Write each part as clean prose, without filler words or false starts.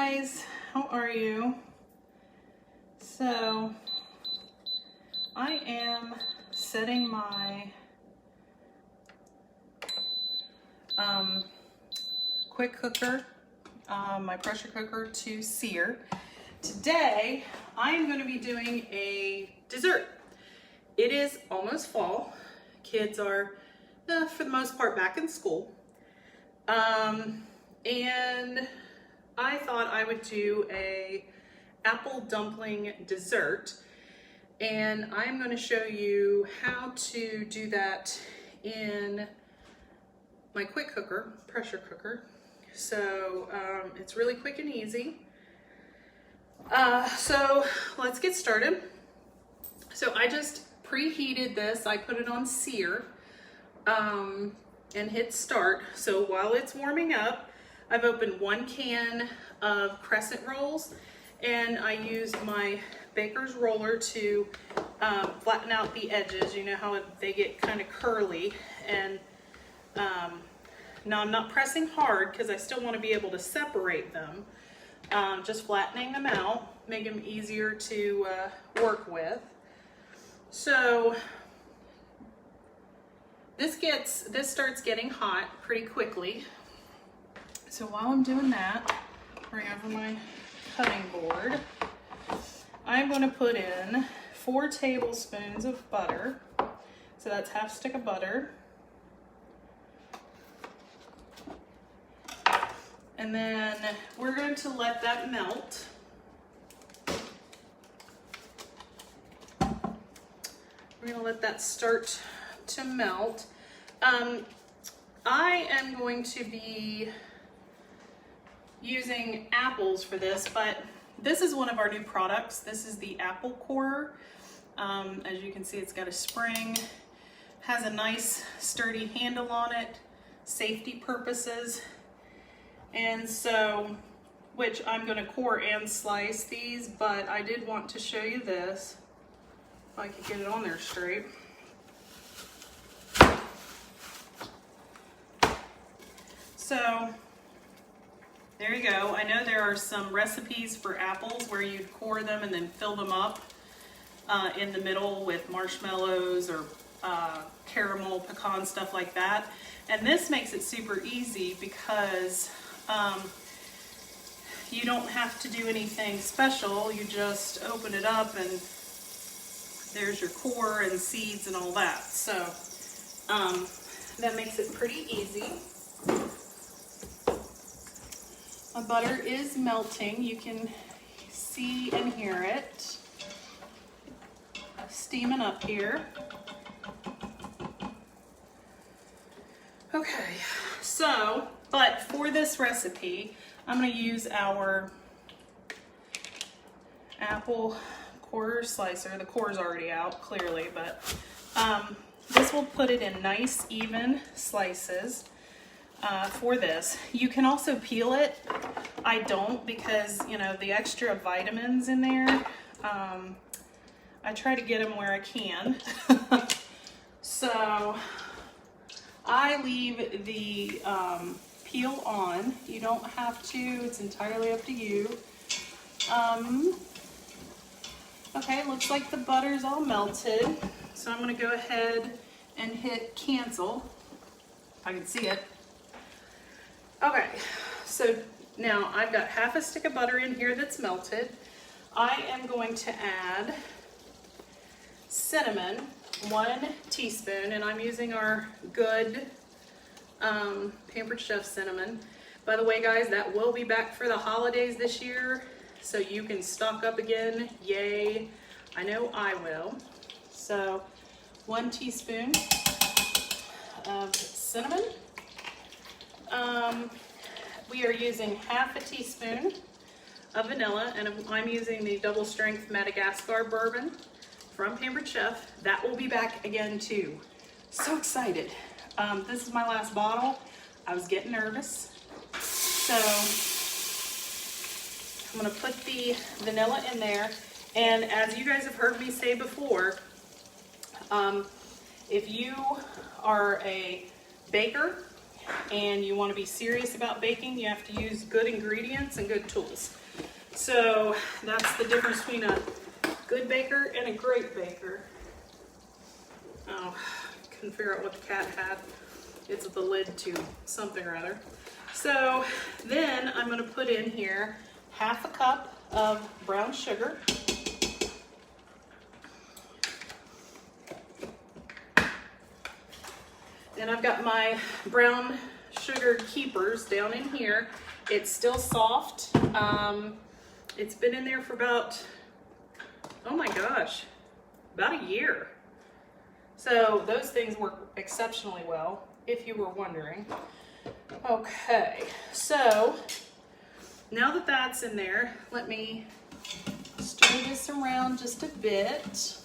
guys, how are you? So I am setting my quick cooker, my pressure cooker to sear. Today I'm going to be doing a dessert. It is almost fall. Kids are for the most part back in school. And I thought I would do a apple dumpling dessert, and I'm going to show you how to do that in my quick cooker, pressure cooker. So it's really quick and easy. So let's get started. So I just preheated this. I put it on sear and hit start. So while it's warming up, I've opened 1 can of crescent rolls, and I used my baker's roller to flatten out the edges. You know how they get kind of curly, and now I'm not pressing hard because I still want to be able to separate them. Just flattening them out, make them easier to work with. So this starts getting hot pretty quickly. So while I'm doing that, bring over my cutting board. I'm going to put in 4 tablespoons of butter. So that's half stick of butter. And then we're going to let that melt. We're going to let that start to melt. I am going to be using apples for this, but this is one of our new products. This is the apple corer. As you can see, it's got a spring, has a nice sturdy handle on it, safety purposes. And so, which I'm going to core and slice these, but I did want to show you this, if I could get it on there straight. So there you go. I know there are some recipes for apples where you'd core them and then fill them up in the middle with marshmallows or caramel, pecan, stuff like that. And this makes it super easy because you don't have to do anything special. You just open it up and there's your core and seeds and all that. So that makes it pretty easy. My butter is melting. You can see and hear it steaming up here. Okay, so, but for this recipe, I'm going to use our apple quarter slicer. The core's already out, clearly, but this will put it in nice, even slices. For this. You can also peel it. I don't, because, you know, the extra vitamins in there, I try to get them where I can. So I leave the peel on. You don't have to, it's entirely up to you. Okay, looks like the butter's all melted. So I'm going to go ahead and hit cancel, if I can see it. Okay, so now I've got half a stick of butter in here that's melted. I am going to add cinnamon, 1 teaspoon, and I'm using our good Pampered Chef cinnamon. By the way, guys, that will be back for the holidays this year, so you can stock up again. Yay, I know I will. So 1 teaspoon of cinnamon. We are using half a teaspoon of vanilla, and I'm using the double strength Madagascar bourbon from Pampered Chef. That will be back again too. So excited. This is my last bottle. I was getting nervous. So I'm gonna put the vanilla in there. And as you guys have heard me say before, if you are a baker and you want to be serious about baking, you have to use good ingredients and good tools. So that's the difference between a good baker and a great baker. Oh, couldn't figure out what the cat had. It's the lid to something or other. So then I'm going to put in here 1/2 cup of brown sugar. And I've got my brown sugar keepers down in here. It's still soft. It's been in there for about, oh my gosh, about a year. So those things work exceptionally well, if you were wondering. Okay, so now that that's in there, let me stir this around just a bit.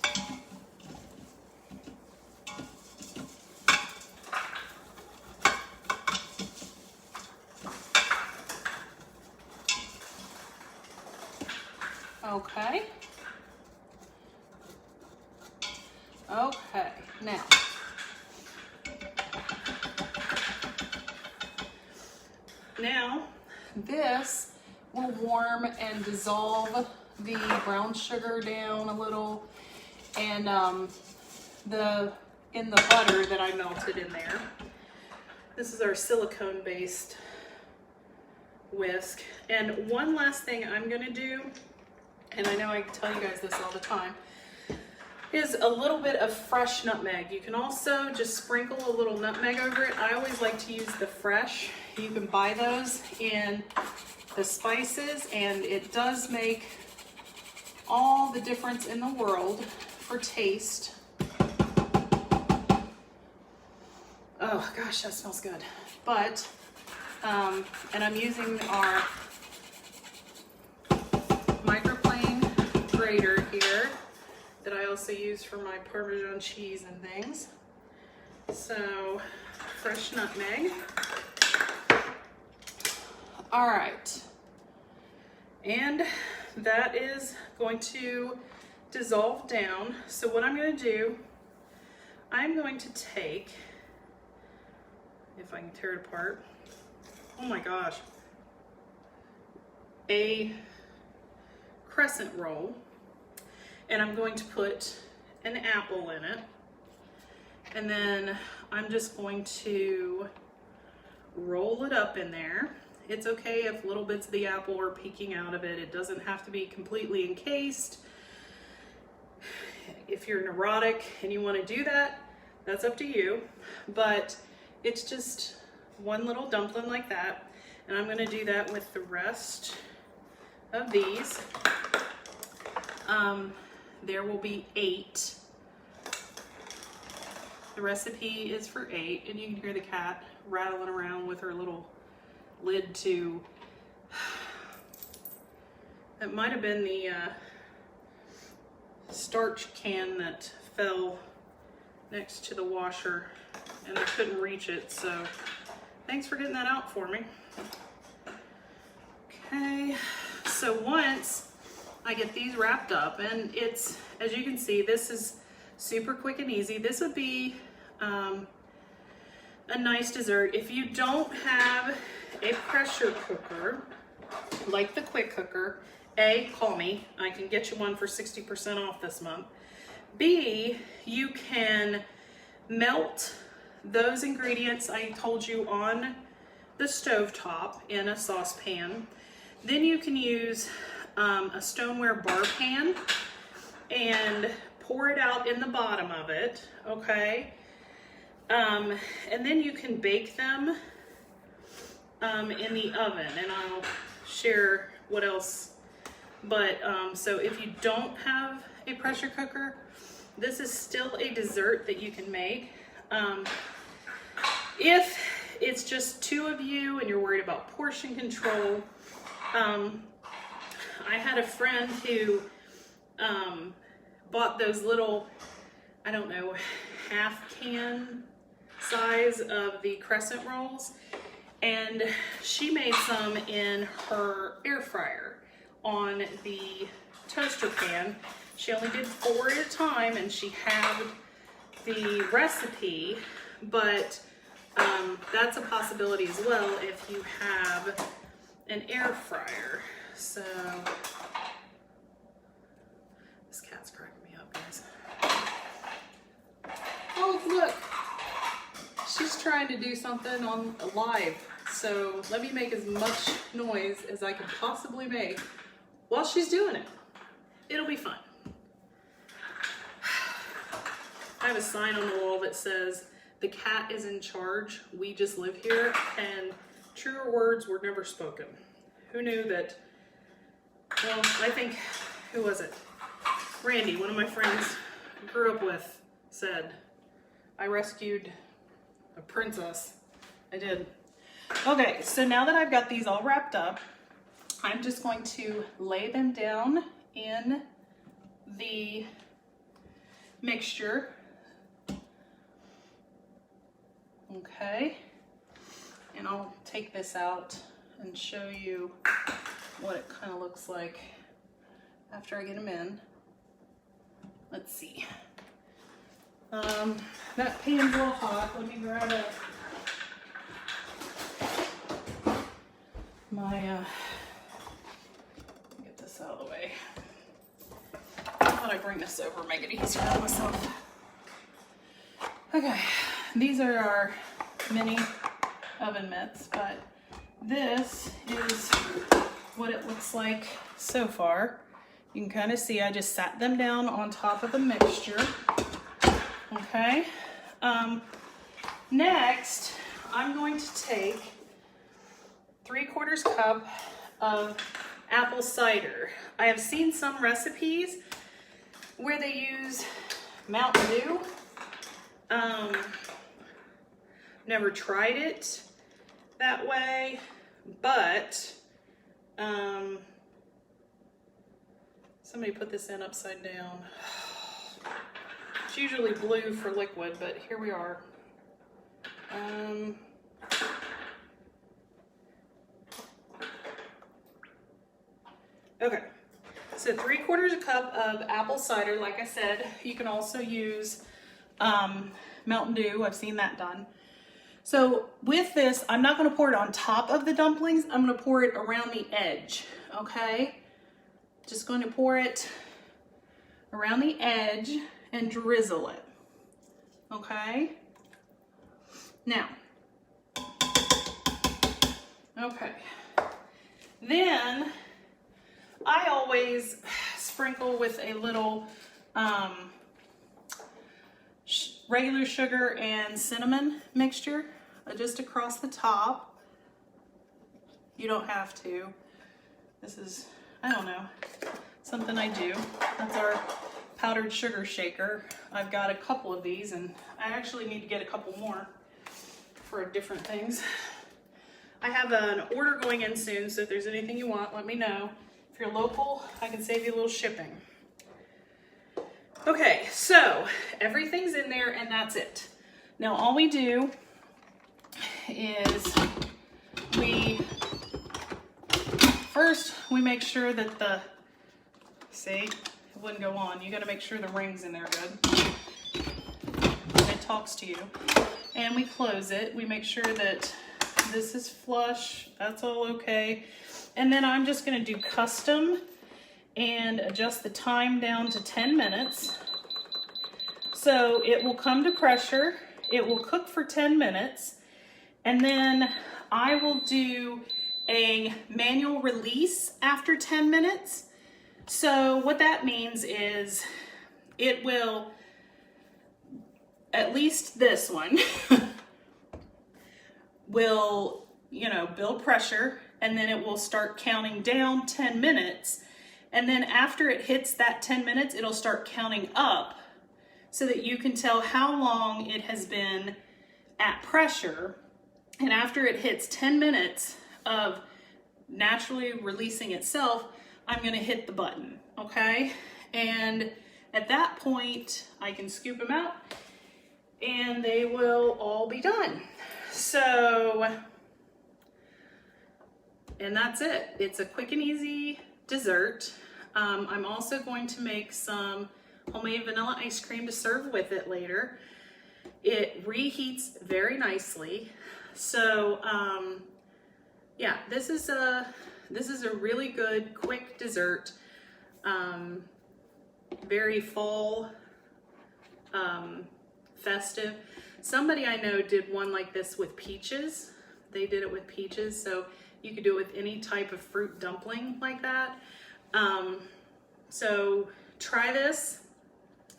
Okay. Okay, now this will warm and dissolve the brown sugar down a little, and in the butter that I melted in there. This is our silicone based whisk. And one last thing I'm gonna do, and I know I tell you guys this all the time, is a little bit of fresh nutmeg. You can also just sprinkle a little nutmeg over it. I always like to use the fresh. You can buy those in the spices, and it does make all the difference in the world for taste. Oh gosh, that smells good. But, and I'm using our microplane grater here that I also use for my Parmesan cheese and things. So, fresh nutmeg. All right. And that is going to dissolve down. So what I'm going to do, I'm going to take, if I can tear it apart, oh my gosh, a crescent roll, and I'm going to put an apple in it, and then I'm just going to roll it up in there. It's okay if little bits of the apple are peeking out of it. It doesn't have to be completely encased. If you're neurotic and you want to do that, that's up to you. But it's just one little dumpling like that. And I'm going to do that with the rest of these. There will be 8. The recipe is for 8, and you can hear the cat rattling around with her little lid to, it might have been the starch can that fell next to the washer and I couldn't reach it, so thanks for getting that out for me. Okay, so once I get these wrapped up, and it's, as you can see, this is super quick and easy. This would be a nice dessert. If you don't have a pressure cooker, like the quick cooker, A, call me. I can get you one for 60% off this month. B, you can melt those ingredients I told you on the stovetop in a saucepan. Then you can use a stoneware bar pan and pour it out in the bottom of it, okay? And then you can bake them in the oven, and I'll share what else. But so if you don't have a pressure cooker, this is still a dessert that you can make. If it's just 2 of you and you're worried about portion control, I had a friend who bought those little, I don't know, half can size of the crescent rolls, and she made some in her air fryer on the toaster pan. She only did 4 at a time, and she had the recipe, but That's a possibility as well if you have an air fryer. So, this cat's cracking me up, guys. Oh, look. She's trying to do something on live. So let me make as much noise as I can possibly make while she's doing it. It'll be fun. I have a sign on the wall that says, "The cat is in charge, we just live here," and truer words were never spoken. Who knew that? Well, I think, who was it? Randy, one of my friends I grew up with, said, "I rescued a princess." I did. Okay, so now that I've got these all wrapped up, I'm just going to lay them down in the mixture. Okay, and I'll take this out and show you what it kind of looks like after I get them in. Let's see. That pan's a little hot. Let me grab get this out of the way. I thought I'd bring this over, make it easier on myself. Okay, these are our mini oven mitts, but this is what it looks like so far. You can kind of see I just sat them down on top of the mixture. Okay, next I'm going to take 3/4 cup of apple cider. I have seen some recipes where they use Mountain Dew. Never tried it that way, but somebody put this in upside down. It's usually blue for liquid, but here we are. Okay, so 3/4 cup of apple cider. Like I said, you can also use Mountain Dew. I've seen that done. So with this, I'm not going to pour it on top of the dumplings. I'm going to pour it around the edge. Okay, just going to pour it around the edge and drizzle it. Okay, now, okay, then I always sprinkle with a little regular sugar and cinnamon mixture just across the top. You don't have to. This is, I don't know, something I do. That's our powdered sugar shaker. I've got a couple of these, and I actually need to get a couple more for different things. I have an order going in soon, so if there's anything you want, let me know. If you're local, I can save you a little shipping. Okay, so everything's in there and that's it. Now all we do is we make sure that see, it wouldn't go on. You gotta make sure the ring's in there good. And it talks to you. And we close it. We make sure that this is flush. That's all okay. And then I'm just gonna do custom and adjust the time down to 10 minutes. So it will come to pressure, it will cook for 10 minutes, and then I will do a manual release after 10 minutes. So what that means is it will, at least this one, will, build pressure, and then it will start counting down 10 minutes. And then after it hits that 10 minutes, it'll start counting up so that you can tell how long it has been at pressure. And after it hits 10 minutes of naturally releasing itself, I'm gonna hit the button, okay? And at that point, I can scoop them out and they will all be done. So, and that's it. It's a quick and easy dessert. I'm also going to make some homemade vanilla ice cream to serve with it later. It reheats very nicely. So yeah, this is a really good quick dessert. Very fall, festive. Somebody I know did one like this with peaches. They did it with peaches, so you could do it with any type of fruit dumpling like that. So try this.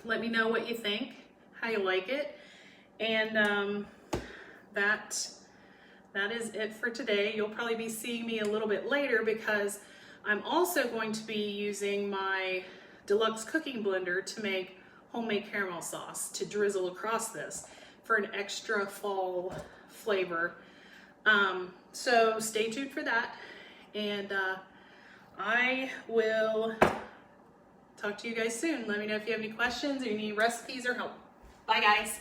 Let me know what you think, how you like it. And that is it for today. You'll probably be seeing me a little bit later because I'm also going to be using my deluxe cooking blender to make homemade caramel sauce to drizzle across this for an extra fall flavor. So stay tuned for that, and I will talk to you guys soon. Let me know if you have any questions or any recipes or help. Bye guys.